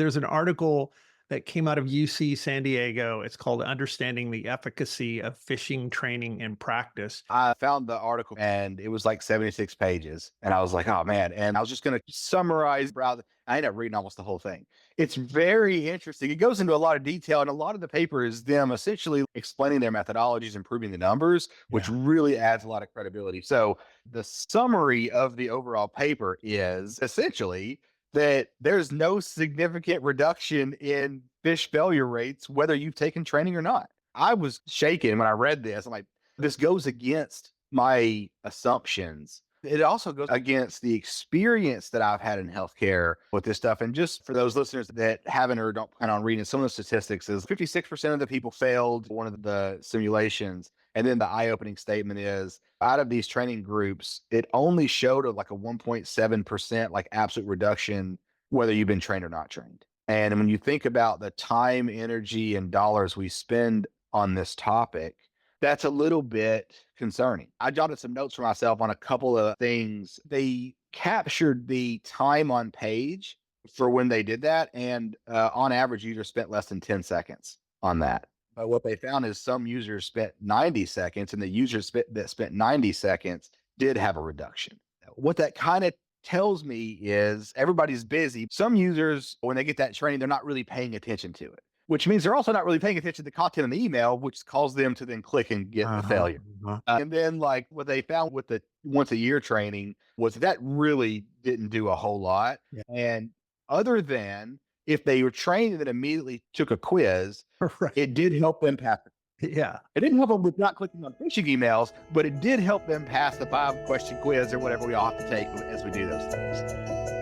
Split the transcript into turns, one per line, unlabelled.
There's an article that came out of UC San Diego. It's called Understanding the Efficacy of Phishing Training and Practice.
I found the article and it was like 76 pages. And I was like, oh man. And I was just going to summarize, I ended up reading almost the whole thing. It's very interesting. It goes into a lot of detail, and a lot of the paper is them essentially explaining their methodologies, improving the numbers, which
Yeah.
really adds a lot of credibility. So the summary of the overall paper is essentially that there's no significant reduction in fish failure rates, whether you've taken training or not. I was shaken when I read this. I'm like, this goes against my assumptions. It also goes against the experience that I've had in healthcare with this stuff. And just for those listeners that haven't or don't plan on reading, some of the statistics is 56% of the people failed one of the simulations. And then the eye-opening statement is out of these training groups, it only showed like a 1.7% like absolute reduction, whether you've been trained or not trained. And when you think about the time, energy, and dollars we spend on this topic, that's a little bit concerning. I jotted some notes for myself on a couple of things. They captured the time on page for when they did that. And on average, users spent less than 10 seconds on that. But what they found is some users spent 90 seconds, and the users that spent 90 seconds did have a reduction. What that kind of tells me is everybody's busy. Some users, when they get that training, they're not really paying attention to it, which means they're also not really paying attention to the content in the email, which calls them to then click and get the
Uh-huh.
failure.
Uh-huh.
And then like what they found with the once a year training was that really didn't do a whole lot.
Yeah.
And other than if they were trained and then immediately took a quiz,
Right.
it did help them pass.
Yeah.
It didn't help them with not clicking on phishing emails, but it did help them pass the 5-question quiz or whatever we all have to take as we do those things.